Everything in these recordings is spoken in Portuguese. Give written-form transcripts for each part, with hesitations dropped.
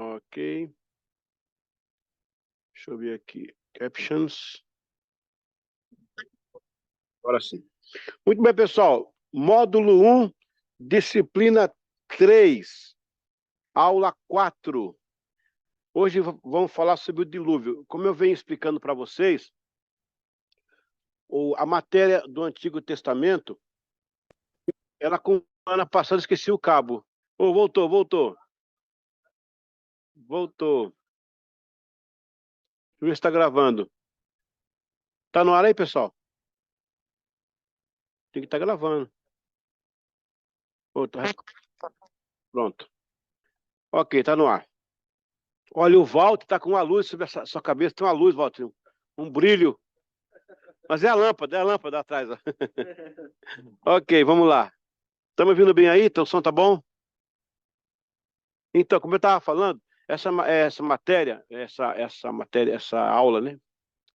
Ok. Deixa eu ver aqui. Captions. Agora sim. Muito bem, pessoal. Módulo 1, disciplina 3, aula 4. Hoje vamos falar sobre o dilúvio. Como eu venho explicando para vocês, a matéria do Antigo Testamento, ela com semana passada esqueci o cabo. Voltou. Voltou. Deixa eu ver se está gravando. Tá no ar aí, pessoal? Tem que estar gravando. Pronto. Ok, tá no ar. Olha, o Walter tá com uma luz sobre essa sua cabeça. Tem uma luz, Walter. Um brilho. Mas é a lâmpada atrás. Ó. Ok, vamos lá. Estamos ouvindo bem aí? Então o som tá bom? Então, como eu estava falando, essa matéria, essa aula, né?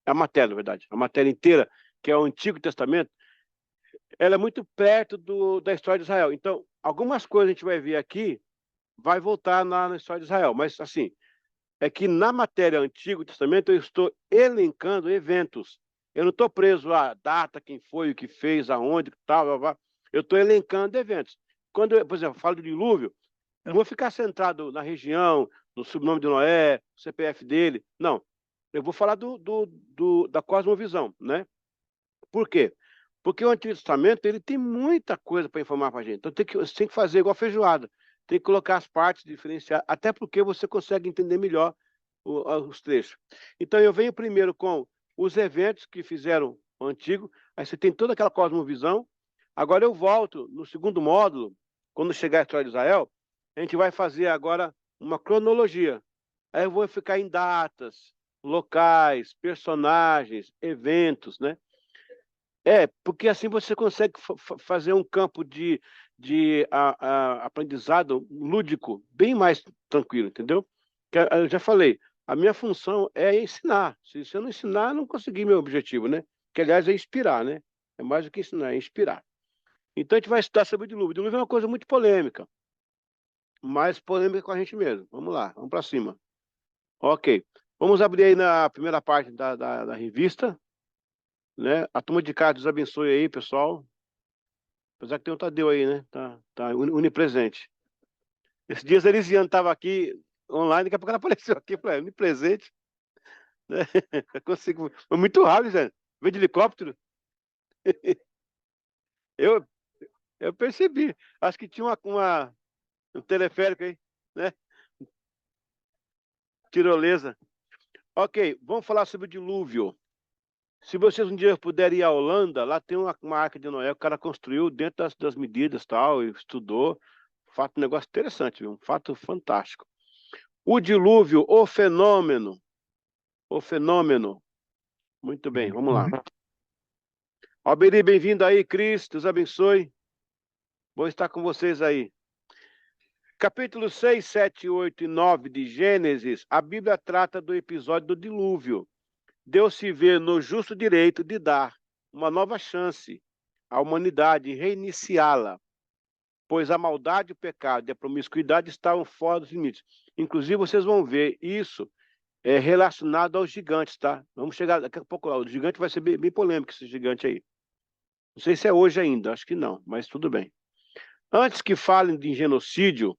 É a matéria, na verdade. A matéria inteira, que é o Antigo Testamento, ela é muito perto da história de Israel. Então, algumas coisas a gente vai ver aqui, vai voltar na história de Israel. Mas, assim, é que na matéria Antigo Testamento eu estou elencando eventos. Eu não estou preso à data, quem foi, o que fez, aonde, tal, blá, blá. Eu estou elencando eventos. Quando, por exemplo, eu falo do dilúvio, eu não vou ficar centrado na região, no sobrenome de Noé, o CPF dele. Não. Eu vou falar da cosmovisão, né? Por quê? Porque o Antigo Testamento ele tem muita coisa para informar para a gente. Então você tem que fazer igual feijoada. Tem que colocar as partes, diferenciar, até porque você consegue entender melhor os trechos. Então eu venho primeiro com os eventos que fizeram o Antigo, aí você tem toda aquela cosmovisão. Agora eu volto no segundo módulo, quando chegar a história de Israel, a gente vai fazer agora uma cronologia. Aí eu vou ficar em datas, locais, personagens, eventos, né? Porque assim você consegue fazer um campo de aprendizado lúdico bem mais tranquilo, entendeu? Eu já falei, a minha função é ensinar. Se eu não ensinar, eu não consegui meu objetivo, né? Que, aliás, é inspirar, né? É mais do que ensinar, é inspirar. Então, a gente vai estudar sobre o dilúvio. O dilúvio é uma coisa muito polêmica, mais polêmica com a gente mesmo. Vamos lá, vamos para cima. Ok. Vamos abrir aí na primeira parte da revista, né? A turma de cá, Deus abençoe aí, pessoal. Apesar que tem um Tadeu aí, né? Tá onipresente. Esses dias a Elisiane estava aqui online, daqui a pouco ela apareceu aqui, falei, onipresente, né? Eu consigo. Foi muito rápido, gente. Veio de helicóptero. Eu, eu percebi. Acho que tinha um teleférico aí, né? Tirolesa. Ok, vamos falar sobre o dilúvio. Se vocês um dia puderem ir à Holanda, lá tem uma arca de Noé, o cara construiu dentro das medidas tal, e estudou. Fato, um negócio interessante, viu? Um fato fantástico. O dilúvio, o fenômeno. O fenômeno. Muito bem, vamos lá. Alberi, bem-vindo aí, Cris, Deus abençoe. Vou estar com vocês aí. Capítulo 6, 7, 8 e 9 de Gênesis, a Bíblia trata do episódio do dilúvio. Deus se vê no justo direito de dar uma nova chance à humanidade e reiniciá-la, pois a maldade, o pecado e a promiscuidade estavam fora dos limites. Inclusive, vocês vão ver isso relacionado aos gigantes, tá? Vamos chegar daqui a pouco lá. O gigante vai ser bem polêmico, esse gigante aí. Não sei se é hoje ainda, acho que não, mas tudo bem. Antes que falem de genocídio,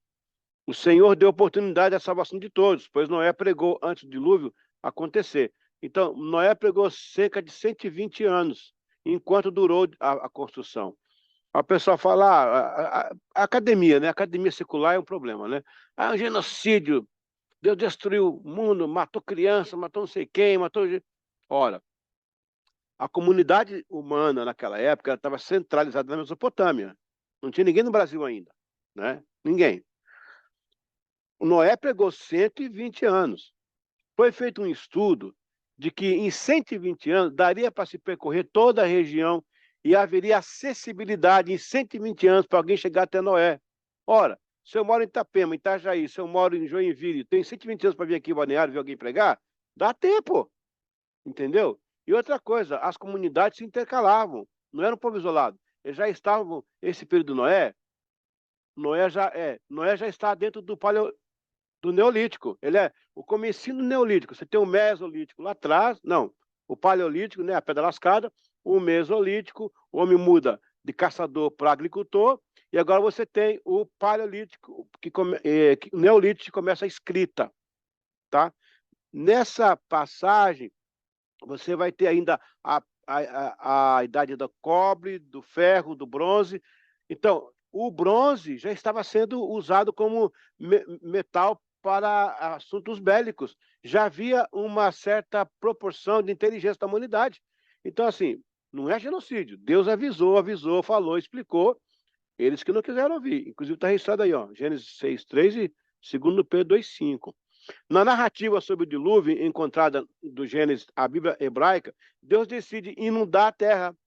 o Senhor deu oportunidade à salvação de todos, pois Noé pregou antes do dilúvio acontecer. Então, Noé pregou cerca de 120 anos, enquanto durou a construção. A pessoa fala, a academia, né? A academia secular é um problema, né? Ah, genocídio, Deus destruiu o mundo, matou criança, matou não sei quem, matou... Ora, a comunidade humana naquela época estava centralizada na Mesopotâmia. Não tinha ninguém no Brasil ainda, né? Ninguém. O Noé pregou 120 anos. Foi feito um estudo de que em 120 anos daria para se percorrer toda a região e haveria acessibilidade em 120 anos para alguém chegar até Noé. Ora, se eu moro em Itapema, em Itajaí, se eu moro em Joinville, tenho 120 anos para vir aqui em Balneário ver alguém pregar, dá tempo, entendeu? E outra coisa, as comunidades se intercalavam, não era um povo isolado. Eles já estavam, esse período Noé já está dentro do do Neolítico. Ele é o comecinho do Neolítico. Você tem o Mesolítico lá atrás, não, o Paleolítico, né, a pedra lascada, o Mesolítico, o homem muda de caçador para agricultor, e agora você tem o Paleolítico, o Neolítico começa a escrita, tá? Nessa passagem, você vai ter ainda a idade do cobre, do ferro, do bronze. Então, o bronze já estava sendo usado como metal para assuntos bélicos. Já havia uma certa proporção de inteligência da humanidade. Então, assim, não é genocídio. Deus avisou, falou, explicou. Eles que não quiseram ouvir. Inclusive está registrado aí, ó, Gênesis 6:3 e 2 Pedro 2:5. Na narrativa sobre o dilúvio encontrada do Gênesis, a Bíblia hebraica, Deus decide inundar a terra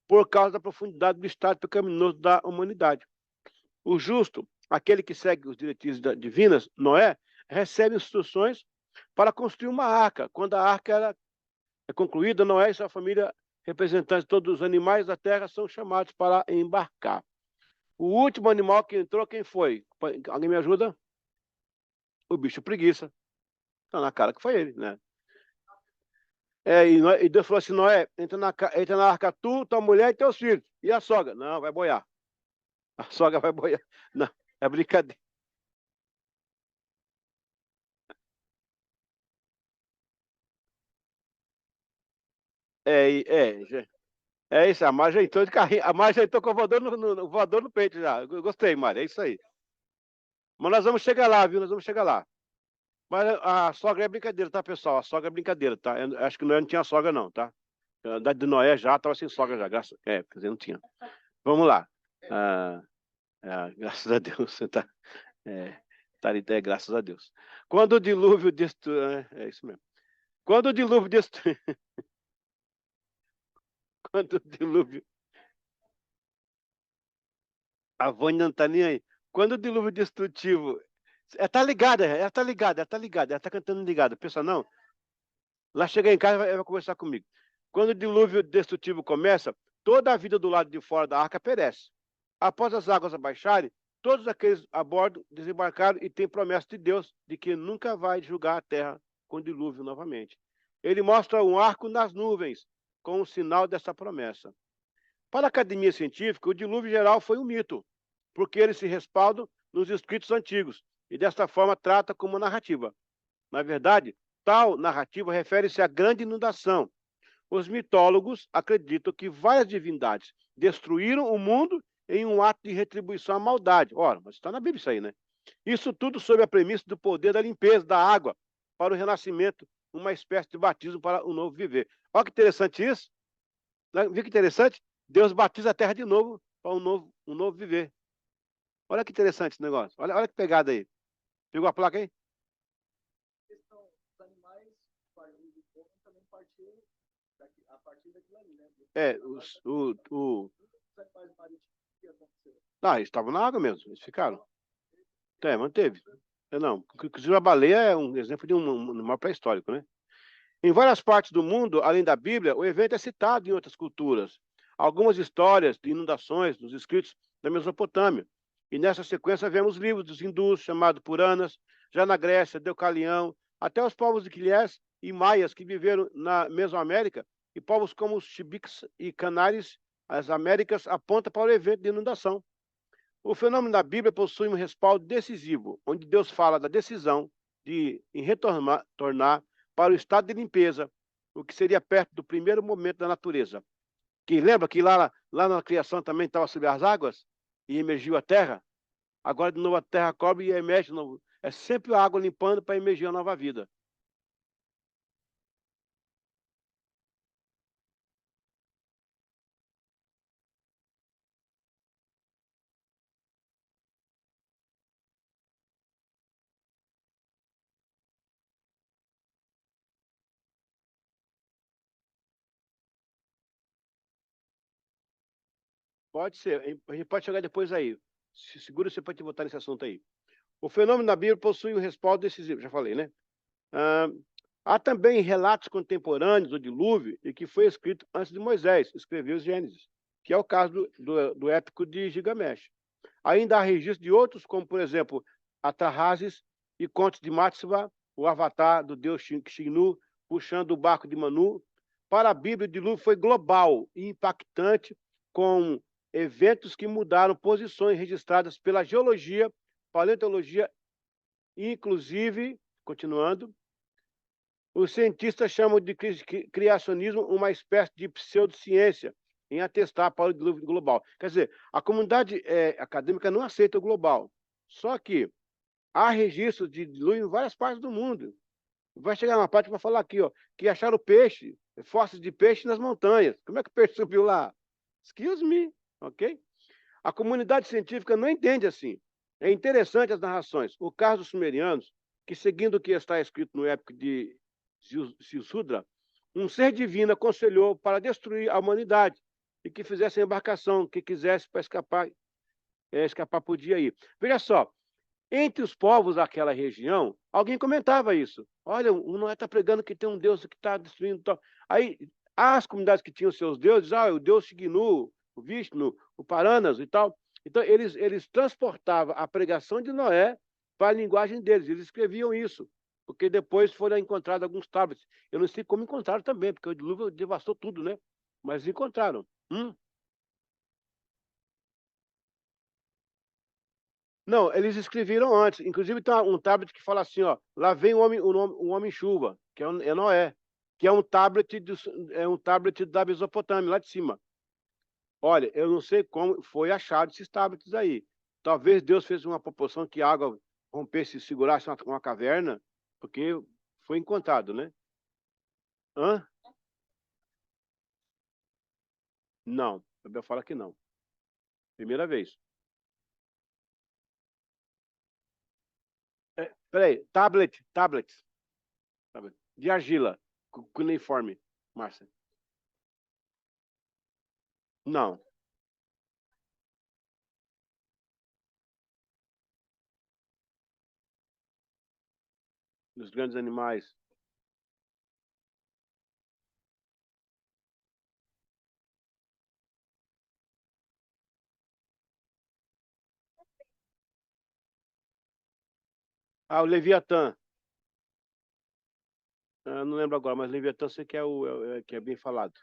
por causa da profundidade do estado pecaminoso da humanidade. O justo, aquele que segue os diretrizes divinas, Noé, recebe instruções para construir uma arca. Quando a arca é concluída, Noé e sua família, representantes de todos os animais da terra, são chamados para embarcar. O último animal que entrou, quem foi? Alguém me ajuda? O bicho preguiça. Tá na cara que foi ele, né? E Deus falou assim, Noé, entra na arca tu, tua mulher e teus filhos. E a sogra? Não, vai boiar. A sogra vai boiar. Não, é brincadeira. É isso, a Mari já entrou de carrinho. A Mari já entrou com o voador no voador no peito já. Eu gostei, Mari, é isso aí. Mas nós vamos chegar lá, viu? Nós vamos chegar lá. Mas a sogra é brincadeira, tá, pessoal? A sogra é brincadeira, tá? Eu acho que Noé não tinha sogra, não, tá? A idade de Noé já estava sem sogra já, quer dizer, não tinha. Vamos lá. Ah, graças a Deus, você tá. É, Tarité, graças a Deus. Quando o dilúvio destruiu. É isso mesmo. Quando o dilúvio destruiu. Quando o dilúvio. A Vânia não tá nem aí. Quando o dilúvio destrutivo. Tá ligada, ela tá ligada, ela tá ligada, ela tá cantando ligada. Pensa, não. Lá chega em casa, ela vai conversar comigo. Quando o dilúvio destrutivo começa, toda a vida do lado de fora da arca perece. Após as águas abaixarem, todos aqueles a bordo desembarcaram e têm promessa de Deus de que nunca vai julgar a terra com dilúvio novamente. Ele mostra um arco nas nuvens, com um sinal dessa promessa. Para a academia científica, o dilúvio geral foi um mito, porque eles se respaldam nos escritos antigos e desta forma trata como narrativa. Na verdade, tal narrativa refere-se à grande inundação. Os mitólogos acreditam que várias divindades destruíram o mundo em um ato de retribuição à maldade. Ora, mas está na Bíblia isso aí, né? Isso tudo sob a premissa do poder da limpeza da água para o renascimento, uma espécie de batismo para um novo viver. Olha que interessante isso. Viu que interessante? Deus batiza a terra de novo para um novo viver. Olha que interessante esse negócio. Olha que pegada aí. Pegou a placa aí? O... Ah, eles estavam na água mesmo, eles ficaram. Manteve. Não, inclusive a baleia é um exemplo de um animal pré-histórico, né? Em várias partes do mundo, além da Bíblia, o evento é citado em outras culturas. Algumas histórias de inundações nos escritos da Mesopotâmia. E nessa sequência vemos livros dos hindus, chamados Puranas, já na Grécia, Deucalião, até os povos de Quilés e Maias que viveram na Mesoamérica, e povos como os Chibiques e Canaris, as Américas, apontam para o evento de inundação. O fenômeno da Bíblia possui um respaldo decisivo, onde Deus fala da decisão em retornar para o estado de limpeza, o que seria perto do primeiro momento da natureza. Que lembra que lá na criação também estava sobre as águas e emergiu a terra? Agora de novo a terra cobre e emerge de novo. É sempre a água limpando para emergir a nova vida. Pode ser, a gente pode chegar depois aí. Se segura você pode voltar nesse assunto aí. O fenômeno da Bíblia possui um respaldo decisivo, já falei, né? Ah, há também relatos contemporâneos do dilúvio e que foi escrito antes de Moisés escrever os Gênesis, que é o caso do épico de Gigamesh. Ainda há registros de outros, como, por exemplo, Atarrazes e contos de Matsua, o avatar do deus Xinu, puxando o barco de Manu. Para a Bíblia, o dilúvio foi global e impactante, com eventos que mudaram posições registradas pela geologia, paleontologia, inclusive, continuando, os cientistas chamam de criacionismo uma espécie de pseudociência em atestar para o dilúvio global. Quer dizer, a comunidade acadêmica não aceita o global. Só que há registros de dilúvio em várias partes do mundo. Vai chegar uma parte para falar aqui, ó, que acharam peixe, fósseis de peixe nas montanhas. Como é que o peixe subiu lá? Excuse me, ok? A comunidade científica não entende assim. É interessante as narrações. O caso dos sumerianos, que seguindo o que está escrito no épico de Silsudra, um ser divino aconselhou para destruir a humanidade e que fizesse a embarcação, que quisesse para escapar podia ir. Veja só, entre os povos daquela região, alguém comentava isso. Olha, o Noé está pregando que tem um Deus que está destruindo. Tal. Aí, as comunidades que tinham seus deuses, o Deus Shiginu, o Vishnu, o Paranas e tal. Então, eles transportavam a pregação de Noé para a linguagem deles. Eles escreviam isso, porque depois foram encontrados alguns tablets. Eu não sei como encontraram também, porque o dilúvio devastou tudo, né? Mas encontraram. Não, eles escreveram antes. Inclusive tem um tablet que fala assim, ó, lá vem o homem chuva, que é Noé, que é um tablet da Mesopotâmia, lá de cima. Olha, eu não sei como foi achado esses tablets aí. Talvez Deus fez uma proporção que a água rompesse e segurasse uma caverna, porque foi encontrado, né? Hã? Não, a Bíblia fala que não. Primeira vez. Peraí, tablet, de argila, cuneiforme, Márcia. Não. Dos grandes animais. O Leviatã. Não lembro agora, mas Leviatã sei que que é bem falado.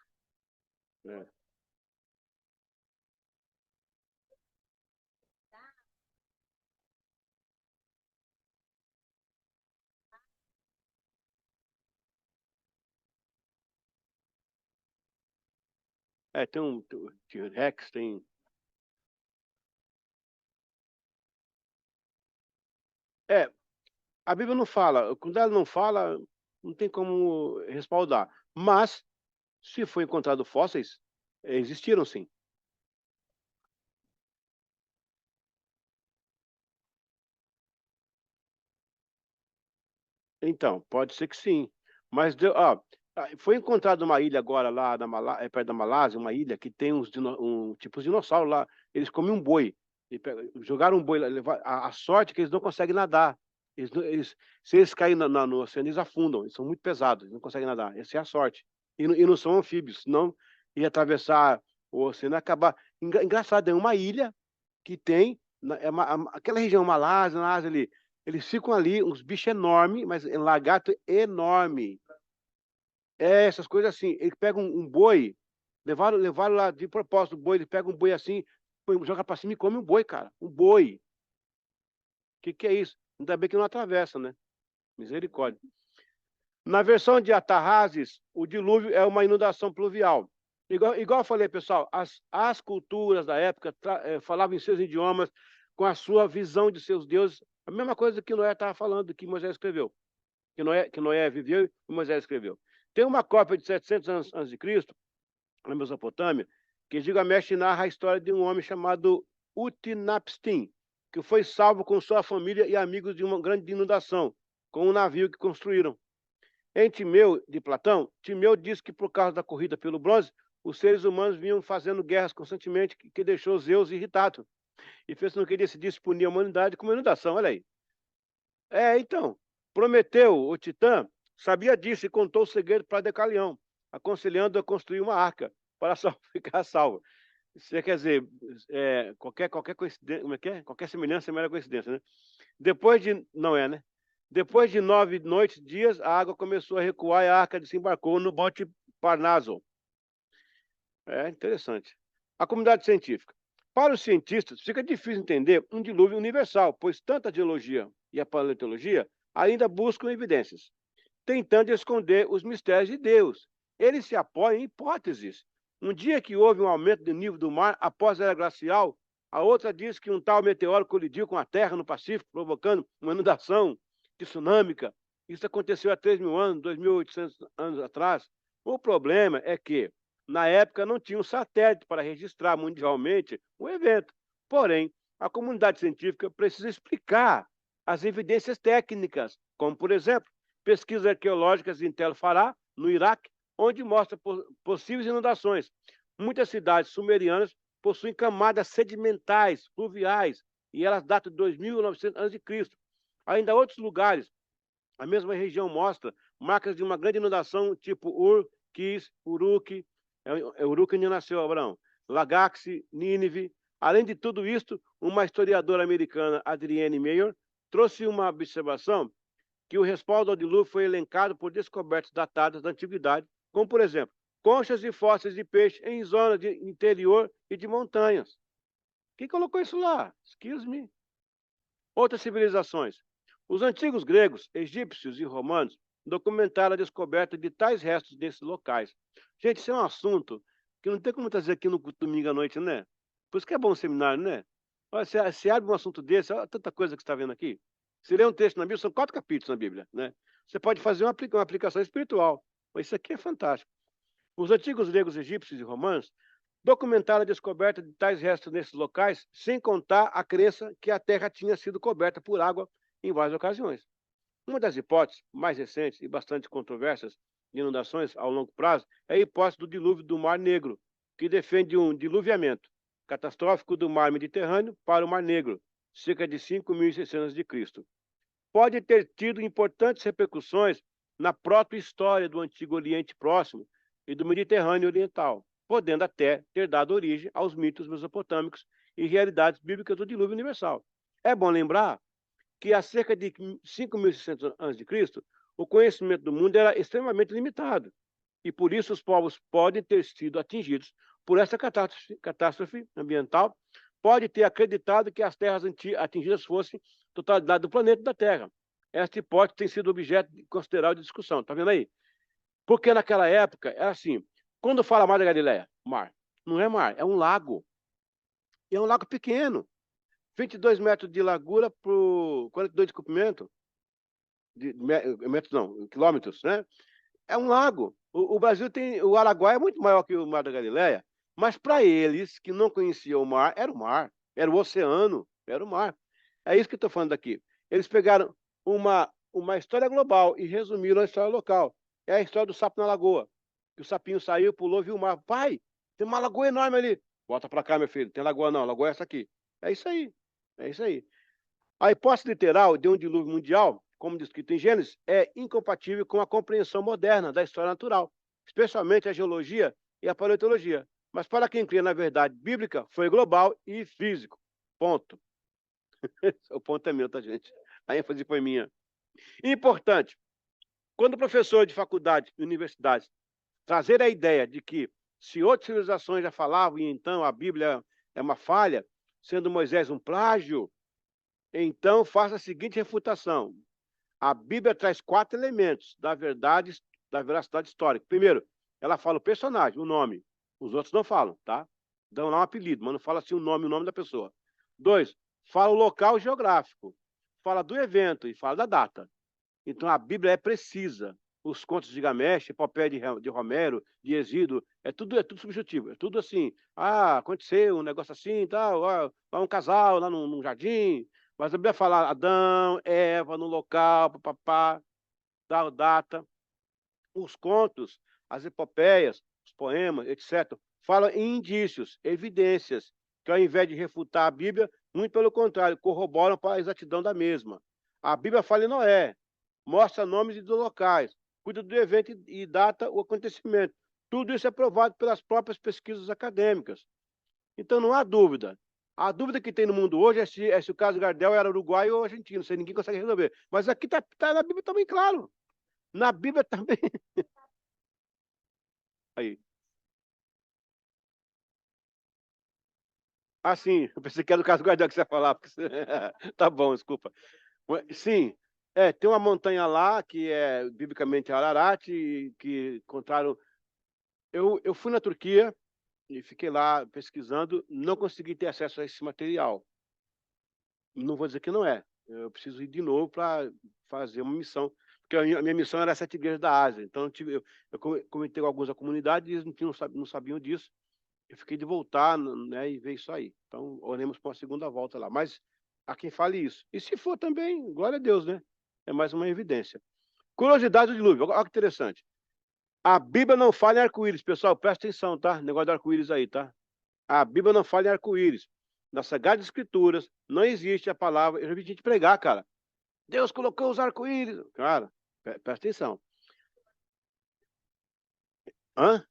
É. Tem um T-Rex, tem. É, a Bíblia não fala. Quando ela não fala, não tem como respaldar. Mas, se foi encontrado fósseis, existiram sim. Então, pode ser que sim. Mas foi encontrada uma ilha agora lá perto da Malásia, uma ilha que tem tipos de dinossauro lá. Eles comem um boi. Jogaram um boi lá. A sorte é que eles não conseguem nadar. Se eles caírem no oceano, eles afundam. Eles são muito pesados, eles não conseguem nadar. Essa é a sorte. E não são anfíbios, senão ia atravessar o oceano e acabar. Engraçado, é uma ilha que tem, aquela região Malásia, na Ásia ali, eles ficam ali, uns bichos enormes, mas é lagarto enorme. Essas coisas assim. Eles pegam um boi, levaram lá de propósito o boi, eles pegam um boi assim, joga pra cima e come um boi, cara. Um boi. O que é isso? Ainda bem que não atravessa, né? Misericórdia. Na versão de Atarrazes, o dilúvio é uma inundação pluvial. Igual eu falei, pessoal, as culturas da época falavam em seus idiomas, com a sua visão de seus deuses, a mesma coisa que Noé estava falando, que Moisés escreveu, que Noé viveu e Moisés escreveu. Tem uma cópia de 700 anos antes de Cristo, na Mesopotâmia, que Gilgamesh narra a história de um homem chamado Utnapishtim, que foi salvo com sua família e amigos de uma grande inundação, com um navio que construíram. Em Timeu, de Platão, Timeu diz que por causa da corrida pelo bronze, os seres humanos vinham fazendo guerras constantemente, que deixou Zeus irritado e fez com que ele decidisse punir a humanidade com uma inundação. Olha aí. Então, Prometeu, o Titã, sabia disso e contou o segredo para Decalião, aconselhando a construir uma arca para ficar salvo. Isso quer dizer, qualquer coincidência, como é que é? Qualquer semelhança é mera coincidência, né? Depois de Noé, né? Depois de 9 noites e dias, a água começou a recuar e a arca desembarcou no Monte Parnaso. É interessante. A comunidade científica. Para os cientistas, fica difícil entender um dilúvio universal, pois tanto a geologia e a paleontologia ainda buscam evidências, tentando esconder os mistérios de Deus. Eles se apoiam em hipóteses. Um dia que houve um aumento do nível do mar após a era glacial, a outra diz que um tal meteoro colidiu com a Terra no Pacífico, provocando uma inundação tsunâmica. Isso aconteceu há 3.000 anos, 2.800 anos atrás. O problema é que, na época, não tinha um satélite para registrar mundialmente o evento. Porém, a comunidade científica precisa explicar as evidências técnicas, como, por exemplo, pesquisas arqueológicas em Tel Farah, no Iraque, onde mostra possíveis inundações. Muitas cidades sumerianas possuem camadas sedimentais, fluviais, e elas datam de 2.900 a.C. Ainda outros lugares, a mesma região mostra marcas de uma grande inundação, tipo Ur, Kis, Uruk, Uruk onde nasceu Abraão, Lagaxe, Nínive. Além de tudo isto, uma historiadora americana, Adrienne Mayer, trouxe uma observação que o respaldo ao dilúvio foi elencado por descobertas datadas da antiguidade, como, por exemplo, conchas e fósseis de peixe em zonas de interior e de montanhas. Quem colocou isso lá? Excuse me. Outras civilizações. Os antigos gregos, egípcios e romanos documentaram a descoberta de tais restos desses locais. Gente, isso é um assunto que não tem como trazer aqui no domingo à noite, né? Por isso que é bom o seminário, né? Olha, você abre um assunto desse, olha tanta coisa que você está vendo aqui. Se lê um texto na Bíblia, são 4 capítulos na Bíblia, né? Você pode fazer uma aplicação espiritual. Mas isso aqui é fantástico. Os antigos gregos, egípcios e romanos documentaram a descoberta de tais restos nesses locais, sem contar a crença que a Terra tinha sido coberta por água em várias ocasiões. Uma das hipóteses mais recentes e bastante controversas de inundações ao longo prazo é a hipótese do dilúvio do Mar Negro, que defende um diluviamento catastrófico do Mar Mediterrâneo para o Mar Negro, cerca de 5.600 a.C. Pode ter tido importantes repercussões na proto-história do Antigo Oriente Próximo e do Mediterrâneo Oriental, podendo até ter dado origem aos mitos mesopotâmicos e realidades bíblicas do dilúvio universal. É bom lembrar que há cerca de 5.600 a.C., o conhecimento do mundo era extremamente limitado, e por isso os povos podem ter sido atingidos por essa catástrofe ambiental, pode ter acreditado que as terras atingidas fossem totalidade do planeta da Terra. Esta hipótese tem sido objeto considerável de discussão. Está vendo aí? Porque naquela época era assim, quando fala Mar da Galileia, mar, não é mar, é um lago. E é um lago pequeno, 22 metros de largura por 42 de comprimento, metros não, quilômetros, né? É um lago. O Brasil tem, o Araguaia é muito maior que o Mar da Galileia, mas para eles que não conheciam o mar, era o oceano, era o mar. É isso que eu estou falando aqui. Eles pegaram uma história global e resumiram a história local. É a história do sapo na lagoa. Que o sapinho saiu, pulou, viu o mar. Pai, tem uma lagoa enorme ali. Volta para cá, meu filho. Tem lagoa não, lagoa é essa aqui. É isso aí. É isso aí. A hipótese literal de um dilúvio mundial, como descrito em Gênesis, é incompatível com a compreensão moderna da história natural, especialmente a geologia e a paleontologia. Mas para quem crê na verdade bíblica, foi global e físico. Ponto. O ponto é meu, tá, gente? A ênfase foi minha. Importante, quando o professor de faculdade e universidades trazer a ideia de que se outras civilizações já falavam e então a Bíblia é uma falha, sendo Moisés um plágio, então faça a seguinte refutação. A Bíblia traz 4 elementos da verdade, da veracidade histórica. Primeiro, ela fala o personagem, o nome. Os outros não falam, tá? Dão lá um apelido, mas não fala assim o nome da pessoa. 2, fala o local geográfico. Fala do evento e fala da data. Então a Bíblia é precisa. Os contos de Gilgamesh, Epopeia de Romero, de Hesíodo, é tudo subjetivo. É tudo assim. Ah, aconteceu um negócio assim, tal, lá um casal lá num jardim. Mas a Bíblia fala Adão, Eva, no local, papapá, tal data. Os contos, as epopeias, os poemas, etc., falam em indícios, evidências, que ao invés de refutar a Bíblia, muito pelo contrário, corroboram para a exatidão da mesma. A Bíblia fala em Noé, mostra nomes de locais, cuida do evento e data o acontecimento. Tudo isso é provado pelas próprias pesquisas acadêmicas. Então não há dúvida A dúvida que tem no mundo hoje é se o caso Gardel era uruguaio ou argentino, isso aí ninguém consegue resolver. Mas aqui tá na Bíblia também, claro. Na Bíblia também. Aí. Ah, sim, eu pensei que era o caso Gardel que você ia falar. Tá bom, desculpa. Sim, tem uma montanha lá que é biblicamente Ararat, que encontraram. Eu fui na Turquia e fiquei lá pesquisando, não consegui ter acesso a esse material. Não vou dizer que não é. Eu preciso ir de novo para fazer uma missão, porque a minha missão era 7 igrejas da Ásia. Então eu comentei com alguns da comunidade e eles não sabiam disso. Eu fiquei de voltar, né, e ver isso aí. Então oremos para uma segunda volta lá. Mas a quem fale isso. E se for também, glória a Deus, né? É mais uma evidência. Curiosidade do dilúvio. Olha que interessante. A Bíblia não fala em arco-íris, pessoal. Presta atenção, tá? Negócio do arco-íris aí, tá? A Bíblia não fala em arco-íris. Nas Sagradas Escrituras não existe a palavra. Eu já vi gente pregar, cara. Deus colocou os arco-íris. Cara, presta atenção. Hã?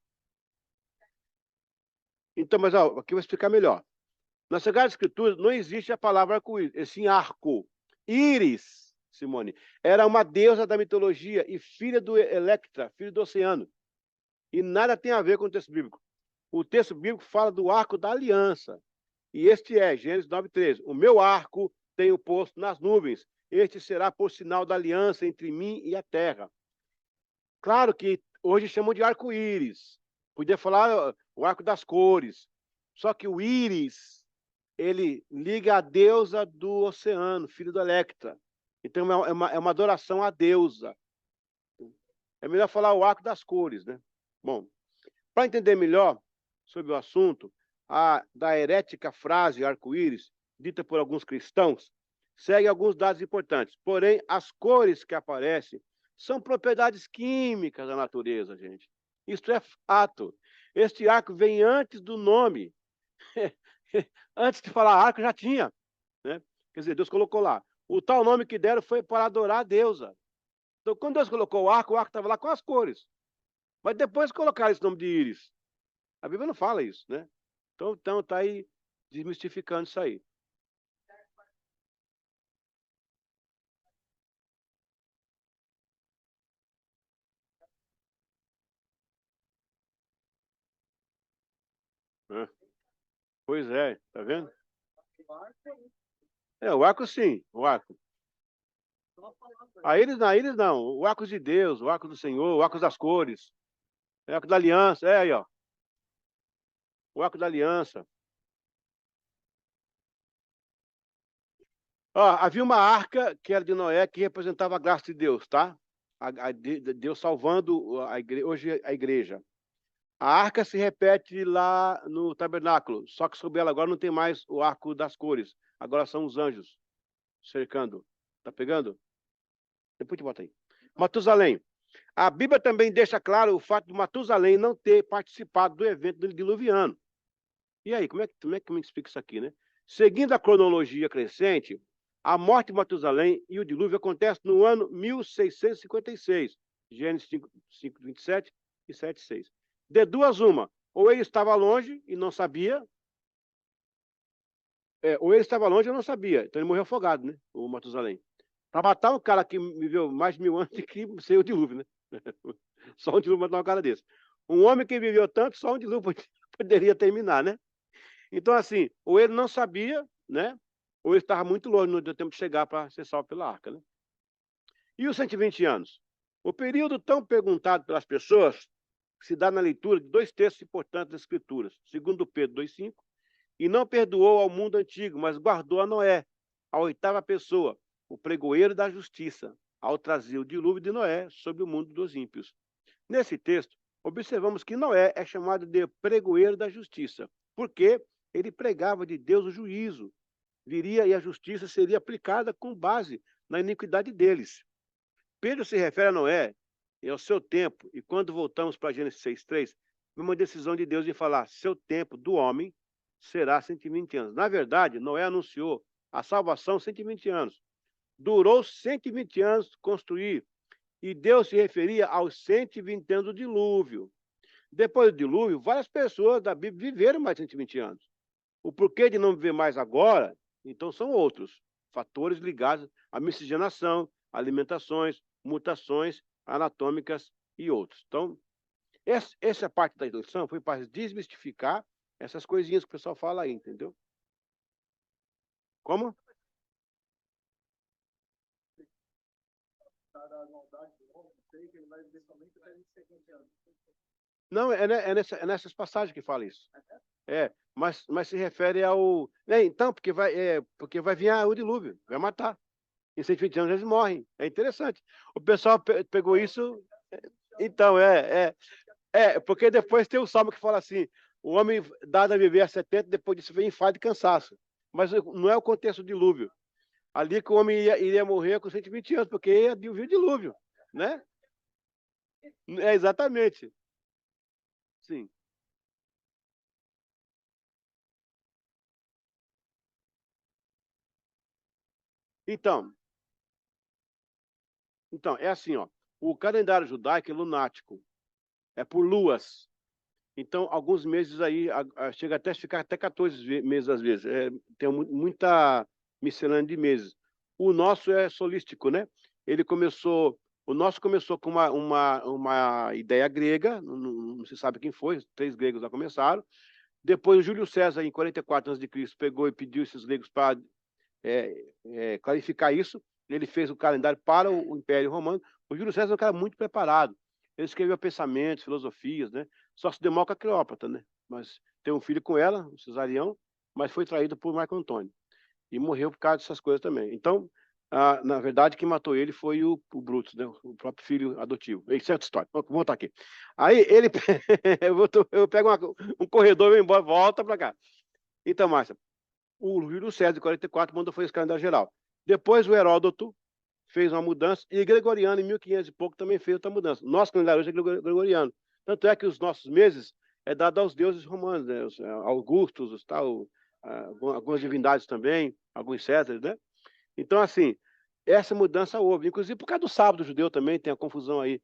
Então, mas ó, aqui eu vou explicar melhor. Nas Sagradas Escrituras não existe a palavra arco-íris, e sim arco. Íris, Simone, era uma deusa da mitologia e filha do Electra, filho do oceano. E nada tem a ver com o texto bíblico. O texto bíblico fala do arco da aliança. E este é, Gênesis 9:13. O meu arco tenho posto nas nuvens. Este será por sinal da aliança entre mim e a terra. Claro que hoje chamam de arco-íris. Podia falar o arco das cores. Só que o íris, ele liga a deusa do oceano, filho do Electra. Então é uma adoração à deusa. É melhor falar o arco das cores, né? Bom, para entender melhor sobre o assunto, da herética frase arco-íris, dita por alguns cristãos, segue alguns dados importantes. Porém, as cores que aparecem são propriedades químicas da natureza, gente. Isso é fato. Este arco vem antes do nome. Antes de falar arco, já tinha. Né? Quer dizer, Deus colocou lá. O tal nome que deram foi para adorar a deusa. Então, quando Deus colocou o arco estava lá com as cores. Mas depois colocaram esse nome de íris. A Bíblia não fala isso, né? Então tá aí desmistificando isso aí. Né? Pois é, tá vendo? O arco sim, o arco. A eles não, o arco de Deus, o arco do Senhor, o arco das cores, o arco da aliança, aí, ó, o arco da aliança. Ó, havia uma arca que era de Noé que representava a graça de Deus, tá? Deus salvando hoje a igreja. A arca se repete lá no tabernáculo, só que sobre ela agora não tem mais o arco das cores. Agora são os anjos cercando. Tá pegando? Depois te bota aí. Matusalém. A Bíblia também deixa claro o fato de Matusalém não ter participado do evento do diluviano. E aí, como é que me explica isso aqui, né? Seguindo a cronologia crescente, a morte de Matusalém e o dilúvio acontece no ano 1656, Gênesis 5:27 e 7:6. De duas uma, ou ele estava longe e não sabia, ou ele estava longe e não sabia, então ele morreu afogado, né? O Matusalém. Para matar um cara que viveu mais de 1000 anos, tem que ser o dilúvio, né? Só um dilúvio matar um cara desse. Um homem que viveu tanto, só um dilúvio poderia terminar, né? Então, assim, ou ele não sabia, né? Ou ele estava muito longe, não deu tempo de chegar para ser salvo pela arca, né? E os 120 anos? O período tão perguntado pelas pessoas se dá na leitura de dois textos importantes das Escrituras. Segundo Pedro 2:5, e não perdoou ao mundo antigo, mas guardou a Noé, a oitava pessoa, o pregoeiro da justiça, ao trazer o dilúvio de Noé sobre o mundo dos ímpios. Nesse texto, observamos que Noé é chamado de pregoeiro da justiça, porque ele pregava de Deus o juízo. Viria e a justiça seria aplicada com base na iniquidade deles. Pedro se refere a Noé e ao seu tempo, e quando voltamos para Gênesis 6:3, uma decisão de Deus em falar: seu tempo do homem será 120 anos. Na verdade, Noé anunciou a salvação 120 anos. Durou 120 anos construir, e Deus se referia aos 120 anos do dilúvio. Depois do dilúvio, várias pessoas da Bíblia viveram mais 120 anos. O porquê de não viver mais agora, então, são outros fatores ligados à miscigenação, alimentações, mutações anatômicas e outros. Então, essa parte da introdução foi para desmistificar essas coisinhas que o pessoal fala aí, entendeu? Como? Não, é nessas passagens que fala isso. Mas se refere ao. Então, porque vai vir o dilúvio, vai matar. Em 120 anos eles morrem. É interessante. O pessoal pegou isso. Então, porque depois tem o salmo que fala assim: o homem dado a viver a 70, depois disso vem enfado e cansaço. Mas não é o contexto do dilúvio. Ali que o homem iria morrer com 120 anos, porque ia vir o dilúvio, né? Exatamente. Sim. Então, é assim, ó. O calendário judaico é lunático, é por luas. Então, alguns meses aí, chega até a ficar até 14 meses às vezes. Tem muita miscelânea de meses. O nosso é solístico, né? O nosso começou com uma ideia grega, não se sabe quem foi, 3 gregos já começaram. Depois, o Júlio César, em 44 a.C., pegou e pediu esses gregos para clarificar isso. Ele fez o calendário para o Império Romano. O Júlio César é um cara muito preparado. Ele escreveu pensamentos, filosofias, né? Só se demora com a Cleópatra, né? Mas tem um filho com ela, o Cesarião, mas foi traído por Marco Antônio. E morreu por causa dessas coisas também. Então, na verdade, quem matou ele foi o Brutus, né? O próprio filho adotivo. Isso é outra história. Vou voltar aqui. Aí ele. eu pego um corredor, vou embora, volta para cá. Então, Márcia, o Júlio César, em 44, mandou fazer esse calendário geral. Depois o Heródoto fez uma mudança, e Gregoriano, em 1500 e pouco, também fez outra mudança. Nosso calendário hoje é Gregoriano. Tanto é que os nossos meses é dado aos deuses romanos, né? Os Augustos, algumas divindades também, alguns Césares, né? Então, assim, essa mudança houve. Inclusive por causa do sábado judeu também, tem a confusão aí.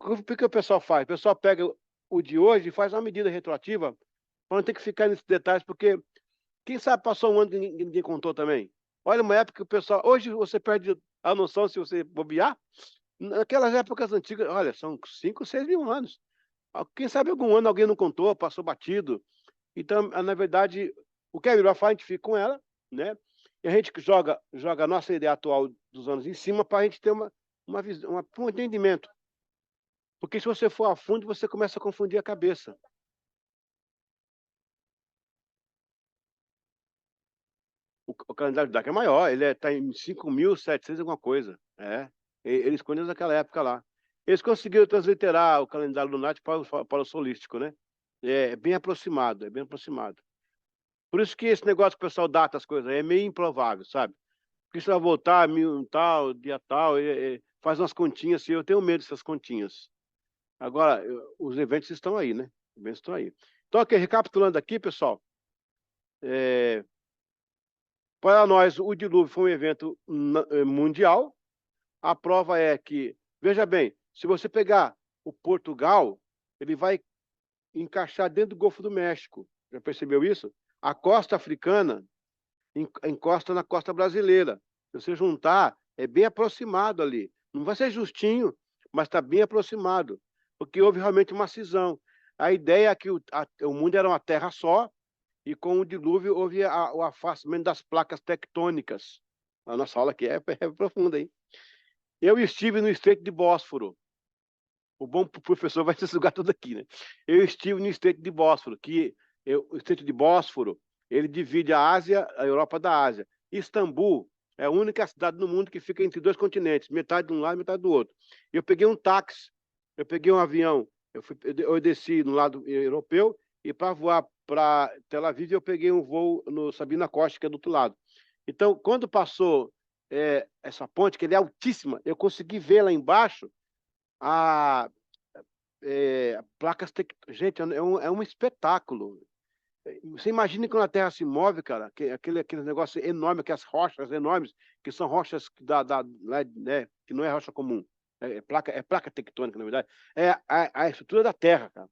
O que o pessoal faz? O pessoal pega o de hoje e faz uma medida retroativa para não ter que ficar nesses detalhes, porque quem sabe passou um ano que ninguém contou também. Olha, uma época que o pessoal. Hoje você perde a noção se você bobear. Naquelas épocas antigas, olha, são 5, 6 mil anos. Quem sabe algum ano alguém não contou, passou batido. Então, na verdade, o que é melhor fazer, a gente fica com ela, né? E a gente joga a nossa ideia atual dos anos em cima para a gente ter um entendimento. Porque se você for a fundo, você começa a confundir a cabeça. O calendário judaico é maior, ele está em 5.700 alguma coisa. Eles conhecem naquela época lá. Eles conseguiram transliterar o calendário lunático para o solístico, né? É bem aproximado, é bem aproximado. Por isso que esse negócio que o pessoal data as coisas é meio improvável, sabe? Porque isso vai voltar mil tal, dia tal, faz umas continhas assim, eu tenho medo dessas continhas. Agora, os eventos estão aí, né? Os eventos estão aí. Então, aqui, recapitulando aqui, pessoal, é, para nós, o dilúvio foi um evento mundial. A prova é que, veja bem, se você pegar o Portugal, ele vai encaixar dentro do Golfo do México. Já percebeu isso? A costa africana encosta na costa brasileira. Se você juntar, é bem aproximado ali. Não vai ser justinho, mas está bem aproximado, porque houve realmente uma cisão. A ideia é que o mundo era uma terra só, e com o dilúvio houve o afastamento das placas tectônicas. A nossa aula aqui é profunda, hein? Eu estive no Estreito de Bósforo. O bom professor vai se sugar tudo aqui, né? Eu estive no Estreito de Bósforo, o Estreito de Bósforo, ele divide a Ásia, a Europa da Ásia. Istambul é a única cidade no mundo que fica entre dois continentes, metade de um lado e metade do outro. Eu peguei um táxi, eu peguei um avião, eu desci no lado europeu, e para voar para Tel Aviv eu peguei um voo no Sabina Costa, que é do outro lado. Então, quando passou essa ponte, que ele é altíssima, eu consegui ver lá embaixo a placas tectônicas. Gente, é um espetáculo. Você imagina quando a Terra se move, cara, aquele negócio enorme, aquelas rochas enormes, que são rochas né, que não é rocha comum. É placa tectônica, na verdade. É a estrutura da Terra, cara.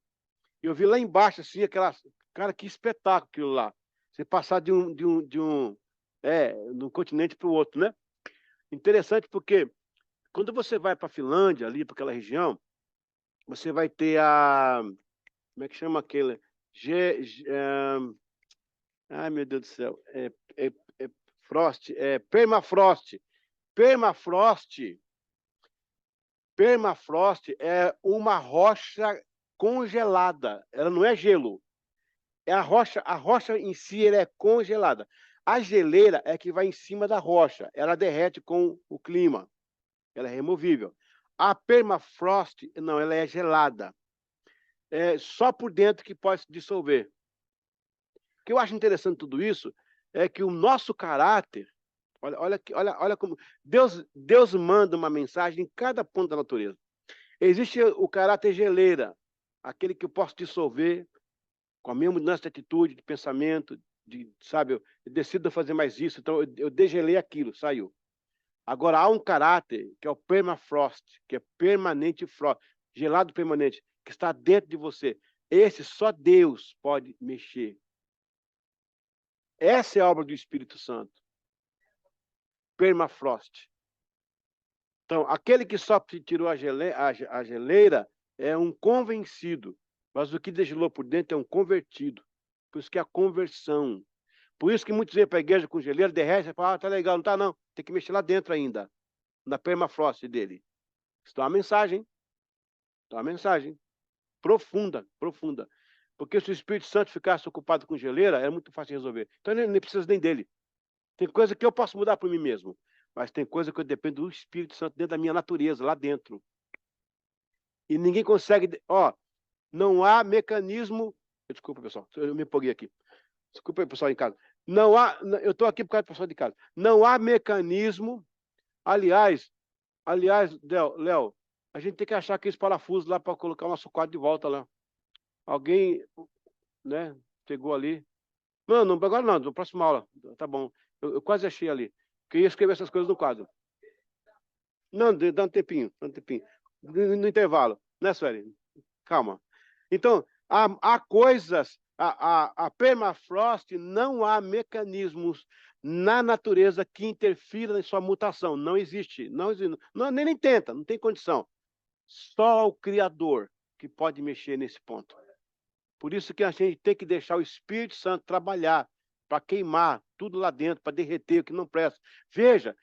Eu vi lá embaixo, assim, cara, que espetáculo aquilo lá. Você passar de um continente para o outro, né? Interessante porque quando você vai para a Finlândia, ali para aquela região, você vai ter como é que chama aquele? Ai, meu Deus do céu. É, é frost, permafrost. Permafrost, permafrost é uma rocha congelada. Ela não é gelo. É a rocha em si ela é congelada. A geleira é que vai em cima da rocha. Ela derrete com o clima. Ela é removível. A permafrost, não, ela é gelada. É só por dentro que pode se dissolver. O que eu acho interessante de tudo isso é que o nosso caráter, olha como Deus manda uma mensagem em cada ponto da natureza. Existe o caráter geleira, aquele que eu posso dissolver com a minha mudança de atitude, de pensamento, sabe, eu decido fazer mais isso, então eu degelei aquilo, saiu. Agora há um caráter que é o permafrost, que é permanente frost, gelado permanente, que está dentro de você. Esse só Deus pode mexer. Essa é a obra do Espírito Santo. Permafrost. Então, aquele que só tirou a geleira é um convencido, mas o que desgelou por dentro é um convertido. Por isso que é a conversão. Por isso que muitos vêm para a igreja com geleira, derrete, e falam, tá legal, não tá não. Tem que mexer lá dentro ainda, na permafrost dele. Isso é uma mensagem. É uma mensagem profunda, profunda. Porque se o Espírito Santo ficasse ocupado com geleira, é muito fácil de resolver. Então, eu nem preciso nem dele. Tem coisa que eu posso mudar por mim mesmo, mas tem coisa que eu dependo do Espírito Santo dentro da minha natureza, lá dentro. E ninguém consegue. Não há mecanismo. Desculpa, pessoal, eu me empolguei aqui. Desculpa aí, pessoal em casa. Não há. Eu estou aqui por causa do pessoal de casa. Não há mecanismo. Aliás, Léo, a gente tem que achar aqueles parafusos lá para colocar o nosso quadro de volta lá. Alguém, né, pegou ali. Não, agora não, na próxima aula. Tá bom. Eu quase achei ali. Que eu ia escrever essas coisas no quadro. Não, dá um tempinho, dá um tempinho. No intervalo, né, Sueli? Calma. Então, há coisas, a permafrost, não há mecanismos na natureza que interfiram em sua mutação. Não existe. Não existe. Não, nem tenta, não tem condição. Só o Criador que pode mexer nesse ponto. Por isso que a gente tem que deixar o Espírito Santo trabalhar para queimar tudo lá dentro, para derreter o que não presta. Veja,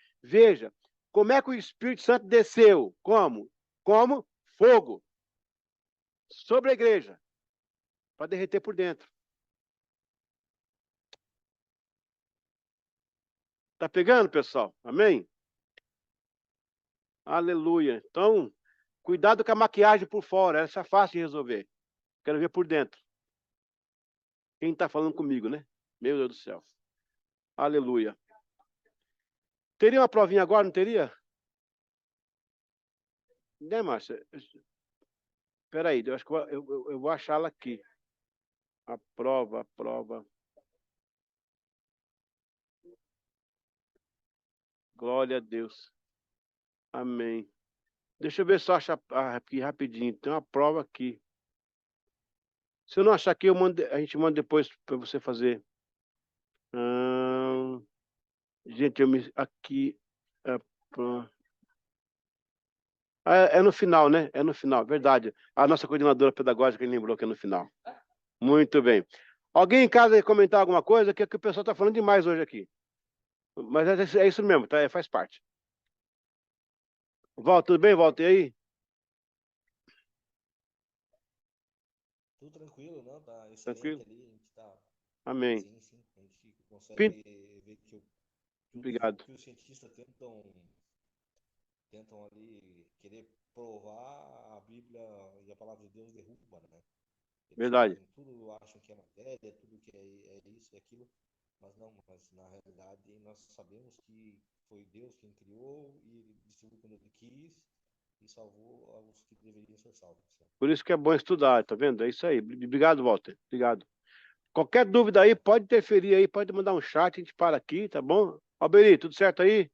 como é que o Espírito Santo desceu? Como? Como fogo sobre a igreja, para derreter por dentro. Tá pegando, pessoal? Amém? Aleluia. Então, cuidado com a maquiagem por fora, essa é fácil de resolver. Quero ver por dentro. Quem está falando comigo, né? Meu Deus do céu. Aleluia. Teria uma provinha agora, não teria? Né, Márcia? Espera aí, eu acho que eu vou achá-la aqui. A prova. Glória a Deus. Amém. Deixa eu ver se eu acho aqui rapidinho. Tem uma prova aqui. Se eu não achar aqui, a gente manda depois para você fazer. Gente, aqui. É, é no final, né? É no final, verdade. A nossa coordenadora pedagógica lembrou que é no final. Muito bem. Alguém em casa quer comentar alguma coisa? Que o pessoal está falando demais hoje aqui. Mas é isso mesmo, tá? Faz parte. Walter, tudo bem, Walter? E aí? Tudo tranquilo, não? Tá excelente Tranquilo? ali. A gente tá. Amém. Sim, sim. A gente Pin- consegue ver que tudo Obrigado. que os cientistas tentam ali querer provar, a Bíblia e a palavra de Deus derruba, né? Eles Verdade. fazem tudo, acham que é matéria, tudo que é isso e aquilo, mas não, mas na realidade nós sabemos que foi Deus quem criou e ele distribuiu quando ele quis e salvou os que deveriam ser salvos. Por isso que é bom estudar, tá vendo? É isso aí. Obrigado, Walter. Obrigado. Qualquer dúvida aí, pode interferir aí, pode mandar um chat, a gente para aqui, tá bom? Alberi, tudo certo aí?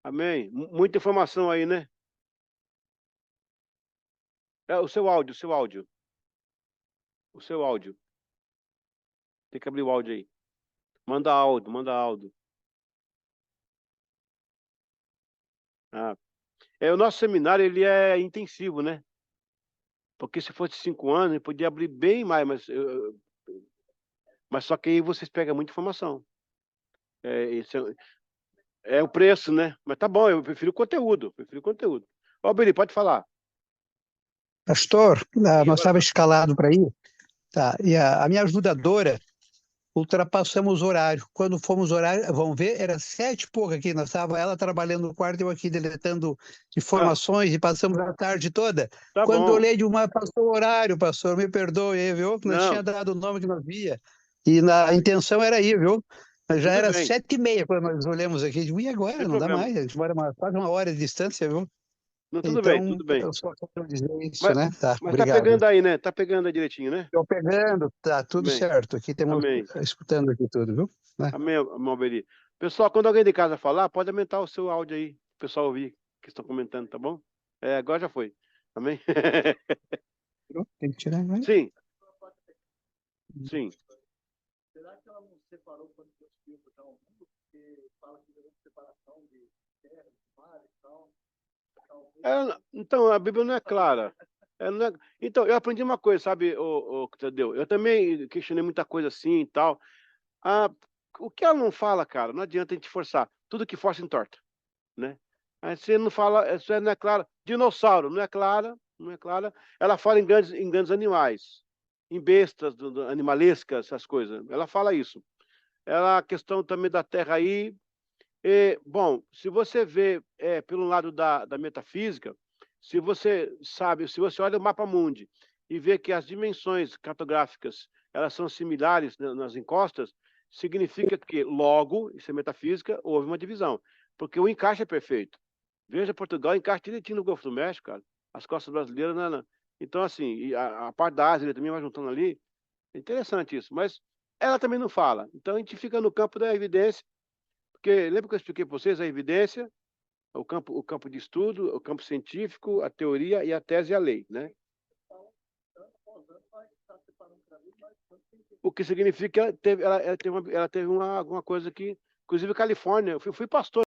Amém. Muita informação aí, né? É o seu áudio, o seu áudio. o seu áudio. Tem que abrir o áudio aí. Manda áudio, manda áudio. Ah. O nosso seminário, ele é intensivo, né? Porque se fosse 5 anos, ele podia abrir bem mais, mas só que aí vocês pegam muita informação. Esse é o preço, né? Mas tá bom, eu prefiro conteúdo. Ó, Beri, pode falar. Pastor, Ih, nós agora estávamos tá. escalados para ir, tá? E a minha ajudadora, ultrapassamos o horário. Quando fomos horário, vamos ver, era 7 e pouco aqui. Nós estava ela trabalhando no quarto, eu aqui deletando Ah, informações e passamos a tarde toda. tá Quando eu bom. olhei de uma, passou o horário, pastor, me perdoe aí, viu? Nós tinha Não, dado o nome que nós via. E a intenção era ir, viu? Mas já tudo era bem, 7h30 quando nós olhamos aqui. Digo, e sem agora? Não dá problema. mais. A gente mora quase 1 hora de distância, viu? Não, tudo bem, Então, tudo bem. eu só quero dizer isso, Mas, né? Tá, mas tá obrigado. pegando aí, né? Tá pegando aí direitinho, né? Estou pegando, tá tudo Amém, certo. Aqui temos amém, escutando aqui tudo, viu? Né? amém, irmão Beri. Pessoal, quando alguém de casa falar, pode aumentar o seu áudio aí, o pessoal ouvir que estão comentando, tá bom? Agora já foi. Amém? Tem que tirar, né? Sim, sim. Será que ela não separou quando Deus criou o mundo? Porque fala que houve separação de terra, de mar e tal. Então, a Bíblia não é clara. Não é. Então, eu aprendi uma coisa, sabe, Tadeu? Eu também questionei muita coisa assim e tal. Ah, o que ela não fala, cara, não adianta a gente forçar. Tudo que força entorta, né? Aí você não fala, isso não é claro. Dinossauro, não é clara, não é clara. Ela fala em grandes animais, em bestas animalescas, essas coisas. Ela fala isso. A questão também da Terra aí. Bom, se você vê pelo lado da metafísica, se você sabe, se você olha o mapa mundi e vê que as dimensões cartográficas elas são similares nas encostas, significa que logo, isso é metafísica, houve uma divisão, porque o encaixe é perfeito. Veja Portugal, encaixa direitinho no Golfo do México, cara. As costas brasileiras, né? Então, assim, e a parte da Ásia ele também vai juntando ali. É interessante isso, mas ela também não fala. Então, a gente fica no campo da evidência, porque lembra que eu expliquei para vocês a evidência, o campo de estudo, o campo científico, a teoria e a tese e a lei, né? O que significa que ela teve alguma coisa que, inclusive Califórnia, eu fui pastor